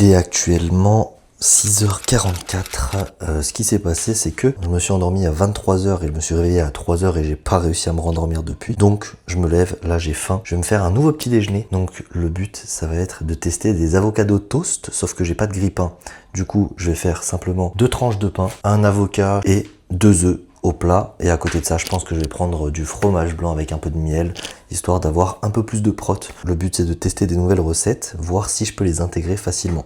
Il est actuellement 6h44. Ce qui s'est passé, c'est que je me suis endormi à 23h et je me suis réveillé à 3h et j'ai pas réussi à me rendormir depuis. Donc je me lève, là j'ai faim. Je vais me faire un nouveau petit déjeuner. Donc le but, ça va être de tester des avocados toast, sauf que j'ai pas de grille-pain. Du coup, je vais faire simplement 2 tranches de pain, un avocat et 2 œufs au plat. Et à côté de ça, je pense que je vais prendre du fromage blanc avec un peu de miel, histoire d'avoir un peu plus de prot. Le but, c'est de tester des nouvelles recettes, voir si je peux les intégrer facilement.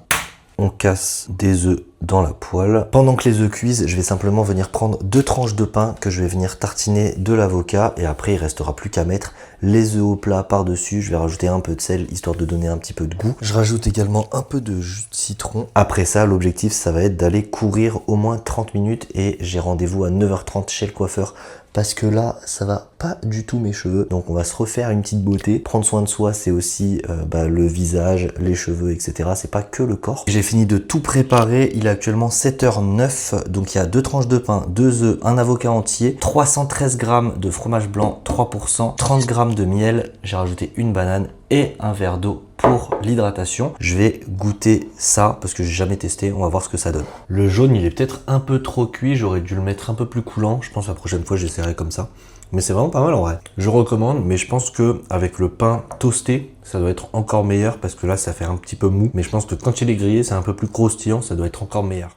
On casse des œufs dans la poêle. Pendant que les œufs cuisent, je vais simplement venir prendre 2 tranches de pain que je vais venir tartiner de l'avocat et après il restera plus qu'à mettre les œufs au plat par-dessus. Je vais rajouter un peu de sel histoire de donner un petit peu de goût. Je rajoute également un peu de jus de citron. Après ça, l'objectif ça va être d'aller courir au moins 30 minutes et j'ai rendez-vous à 9h30 chez le coiffeur parce que là, ça va pas du tout mes cheveux. Donc on va se refaire une petite beauté. Prendre soin de soi, c'est aussi le visage, les cheveux, etc. C'est pas que le corps. J'ai fini de tout préparer. Il est actuellement 7h09. Donc il y a 2 tranches de pain, 2 œufs, un avocat entier, 313 g de fromage blanc, 3%, 30 g de miel. J'ai rajouté une banane et un verre d'eau pour l'hydratation. Je vais goûter ça parce que j'ai jamais testé. On va voir ce que ça donne. Le jaune, il est peut-être un peu trop cuit. J'aurais dû le mettre un peu plus coulant. Je pense que la prochaine fois, j'essaierai comme ça. Mais c'est vraiment pas mal en vrai. Je recommande, mais je pense que avec le pain toasté, ça doit être encore meilleur parce que là, ça fait un petit peu mou. Mais je pense que quand il est grillé, c'est un peu plus croustillant. Ça doit être encore meilleur.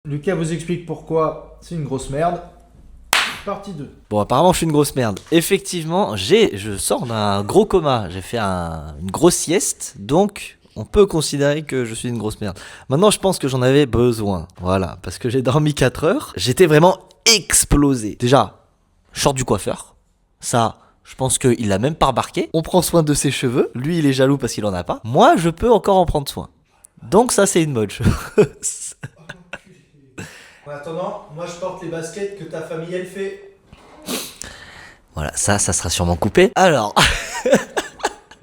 Lucas vous explique pourquoi c'est une grosse merde. Partie 2. Bon, apparemment, je suis une grosse merde. Effectivement, je sors d'un gros coma. J'ai fait une grosse sieste, donc on peut considérer que je suis une grosse merde. Maintenant, je pense que j'en avais besoin. Voilà, parce que j'ai dormi 4 heures. J'étais vraiment explosé. Déjà, je sors du coiffeur. Ça, je pense qu'il l'a même pas remarqué. On prend soin de ses cheveux. Lui, il est jaloux parce qu'il en a pas. Moi, je peux encore en prendre soin. Donc ça, c'est une bonne chose. En attendant, moi je porte les baskets que ta famille elle fait. Voilà, ça sera sûrement coupé. Alors,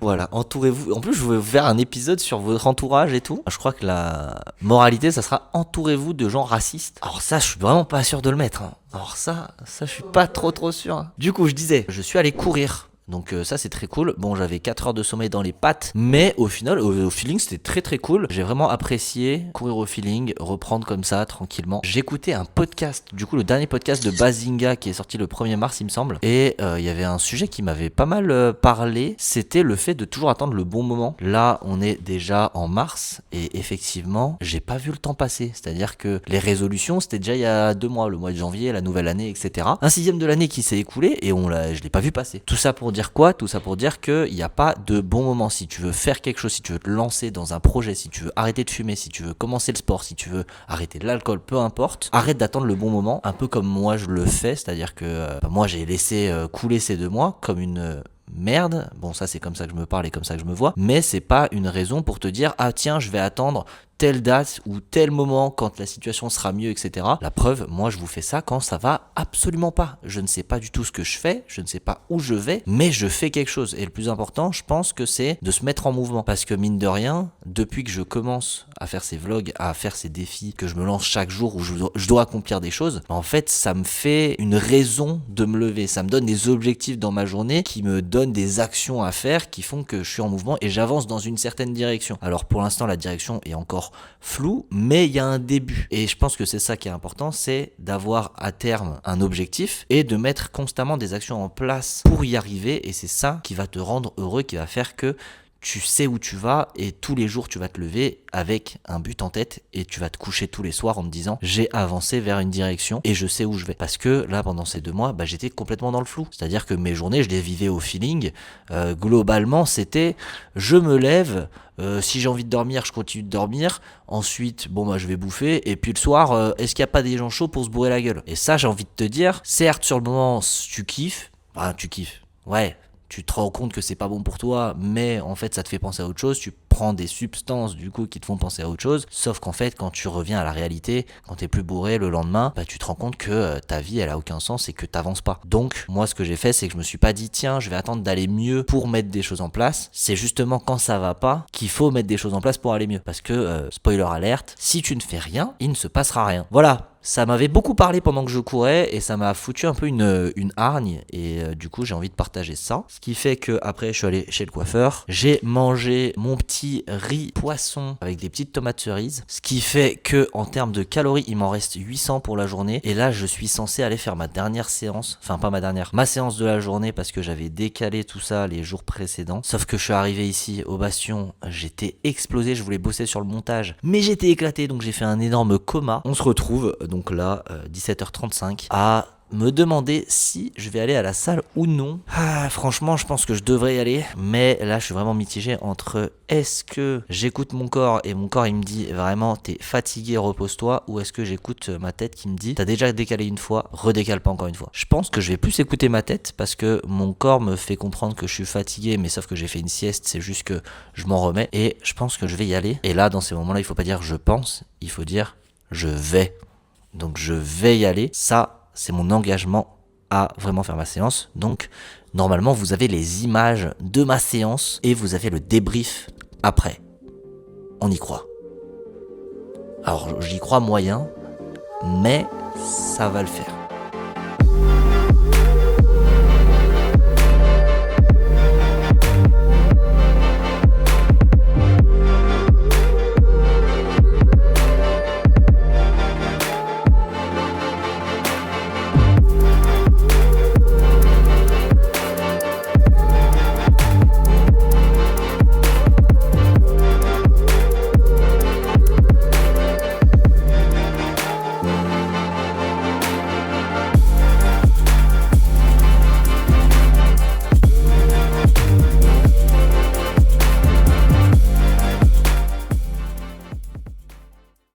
voilà, entourez-vous. En plus, je vais vous faire un épisode sur votre entourage et tout. Je crois que la moralité, ça sera entourez-vous de gens racistes. Alors ça, je suis vraiment pas sûr de le mettre. Alors ça, je suis pas trop sûr. Du coup, je disais, je suis allé courir. Donc ça c'est très cool. Bon, j'avais 4 heures de sommeil dans les pattes, mais au final, au feeling, c'était très cool. J'ai vraiment apprécié courir au feeling, reprendre comme ça, tranquillement. J'écoutais un podcast, du coup le dernier podcast de Bazinga qui est sorti le 1er mars il me semble. Et il y avait un sujet qui m'avait pas mal parlé, c'était le fait de toujours attendre le bon moment. Là, on est déjà en mars, et effectivement, j'ai pas vu le temps passer. C'est-à-dire que les résolutions, c'était déjà il y a 2 mois, le mois de janvier, la nouvelle année, etc. Un 6e de l'année qui s'est écoulé, et je l'ai pas vu passer. Tout ça pour dire quoi ? Tout ça pour dire qu'il n'y a pas de bon moment. Si tu veux faire quelque chose, si tu veux te lancer dans un projet, si tu veux arrêter de fumer, si tu veux commencer le sport, si tu veux arrêter l'alcool, peu importe, arrête d'attendre le bon moment, un peu comme moi je le fais, c'est-à-dire que moi j'ai laissé couler ces 2 mois comme une merde. Bon, ça c'est comme ça que je me parle et comme ça que je me vois, mais c'est pas une raison pour te dire ah tiens, je vais attendre telle date ou tel moment quand la situation sera mieux, etc. La preuve, moi je vous fais ça quand ça va absolument pas. Je ne sais pas du tout ce que je fais, je ne sais pas où je vais, mais je fais quelque chose. Et le plus important, je pense que c'est de se mettre en mouvement. Parce que mine de rien, depuis que je commence à faire ces vlogs, à faire ces défis, que je me lance chaque jour où je dois accomplir des choses, en fait ça me fait une raison de me lever. Ça me donne des objectifs dans ma journée qui me donnent des actions à faire qui font que je suis en mouvement et j'avance dans une certaine direction. Alors pour l'instant la direction est encore flou, mais il y a un début. Et je pense que c'est ça qui est important, c'est d'avoir à terme un objectif et de mettre constamment des actions en place pour y arriver. Et c'est ça qui va te rendre heureux, qui va faire que tu sais où tu vas et tous les jours tu vas te lever avec un but en tête et tu vas te coucher tous les soirs en te disant j'ai avancé vers une direction et je sais où je vais. Parce que là pendant ces 2 mois j'étais complètement dans le flou, c'est à dire que mes journées je les vivais au feeling. Globalement c'était je me lève, si j'ai envie de dormir je continue de dormir, ensuite je vais bouffer et puis le soir est-ce qu'il n'y a pas des gens chauds pour se bourrer la gueule. Et ça j'ai envie de te dire, certes sur le moment tu kiffes, ouais, tu te rends compte que c'est pas bon pour toi, mais en fait ça te fait penser à autre chose, tu prends des substances du coup qui te font penser à autre chose, sauf qu'en fait quand tu reviens à la réalité, quand t'es plus bourré le lendemain, tu te rends compte que ta vie elle a aucun sens et que t'avances pas. Donc moi ce que j'ai fait c'est que je me suis pas dit tiens je vais attendre d'aller mieux pour mettre des choses en place, c'est justement quand ça va pas qu'il faut mettre des choses en place pour aller mieux, parce que spoiler alerte, si tu ne fais rien, il ne se passera rien. Voilà. ça m'avait beaucoup parlé pendant que je courais et ça m'a foutu un peu une hargne et du coup j'ai envie de partager ça. Ce qui fait que après je suis allé chez le coiffeur, j'ai mangé mon petit riz poisson avec des petites tomates cerises, ce qui fait que en termes de calories il m'en reste 800 pour la journée et là je suis censé aller faire ma dernière séance, enfin pas ma dernière, ma séance de la journée parce que j'avais décalé tout ça les jours précédents, sauf que je suis arrivé ici au Bastion, j'étais explosé, je voulais bosser sur le montage mais j'étais éclaté donc j'ai fait un énorme coma. On se retrouve donc là 17h35 à me demander si je vais aller à la salle ou non. Franchement, je pense que je devrais y aller, mais là, je suis vraiment mitigé entre est-ce que j'écoute mon corps et mon corps il me dit vraiment t'es fatigué, repose-toi, ou est-ce que j'écoute ma tête qui me dit t'as déjà décalé une fois, redécale pas encore une fois. Je pense que je vais plus écouter ma tête parce que mon corps me fait comprendre que je suis fatigué, mais sauf que j'ai fait une sieste, c'est juste que je m'en remets et je pense que je vais y aller. Et là, dans ces moments-là, il faut pas dire je pense, il faut dire je vais. Donc je vais y aller, ça c'est mon engagement à vraiment faire ma séance. Donc normalement vous avez les images de ma séance et vous avez le débrief après. On y croit. Alors j'y crois moyen, mais ça va le faire.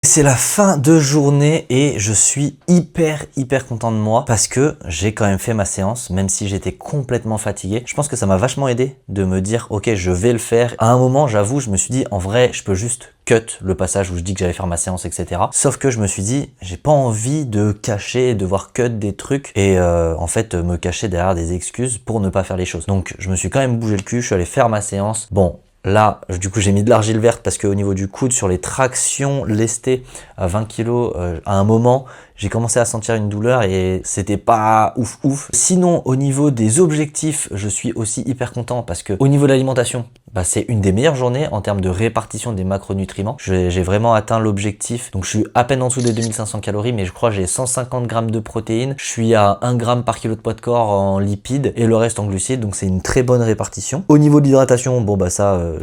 C'est la fin de journée et je suis hyper content de moi parce que j'ai quand même fait ma séance même si j'étais complètement fatigué. Je pense que ça m'a vachement aidé de me dire ok je vais le faire. À un moment j'avoue je me suis dit en vrai je peux juste cut le passage où je dis que j'allais faire ma séance etc. Sauf que je me suis dit j'ai pas envie de cacher, devoir cut des trucs et en fait me cacher derrière des excuses pour ne pas faire les choses. Donc je me suis quand même bougé le cul, je suis allé faire ma séance. Bon. Là, du coup, j'ai mis de l'argile verte parce qu'au niveau du coude, sur les tractions lestées à 20 kg, à un moment, j'ai commencé à sentir une douleur et c'était pas ouf. Sinon, au niveau des objectifs, je suis aussi hyper content parce que au niveau de l'alimentation, c'est une des meilleures journées en termes de répartition des macronutriments. J'ai vraiment atteint l'objectif. Donc, je suis à peine en dessous des 2500 calories, mais je crois que j'ai 150 grammes de protéines. Je suis à 1 gramme par kilo de poids de corps en lipides et le reste en glucides. Donc, c'est une très bonne répartition. Au niveau de l'hydratation,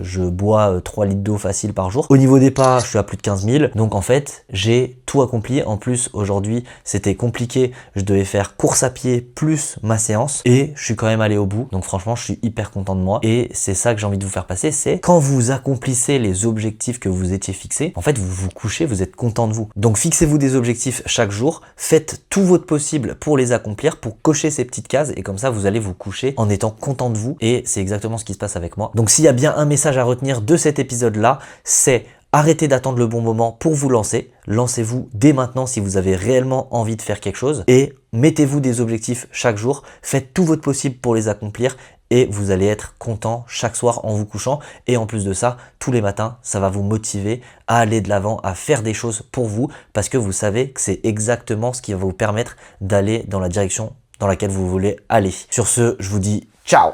je bois 3 litres d'eau facile par jour. Au niveau des pas, je suis à plus de 15 000. Donc, en fait, j'ai tout accompli. En plus, aujourd'hui, c'était compliqué. Je devais faire course à pied plus ma séance et je suis quand même allé au bout. Donc, franchement, je suis hyper content de moi et c'est ça que j'ai envie de vous faire passer. C'est quand vous accomplissez les objectifs que vous étiez fixés, en fait, vous vous couchez, vous êtes content de vous. Donc, fixez-vous des objectifs chaque jour. Faites tout votre possible pour les accomplir, pour cocher ces petites cases et comme ça, vous allez vous coucher en étant content de vous et c'est exactement ce qui se passe avec moi. Donc, s'il y a bien un message à retenir de cet épisode-là, c'est arrêtez d'attendre le bon moment pour vous lancer. Lancez-vous dès maintenant si vous avez réellement envie de faire quelque chose et mettez-vous des objectifs chaque jour. Faites tout votre possible pour les accomplir et vous allez être content chaque soir en vous couchant. Et en plus de ça, tous les matins, ça va vous motiver à aller de l'avant, à faire des choses pour vous parce que vous savez que c'est exactement ce qui va vous permettre d'aller dans la direction dans laquelle vous voulez aller. Sur ce, je vous dis ciao!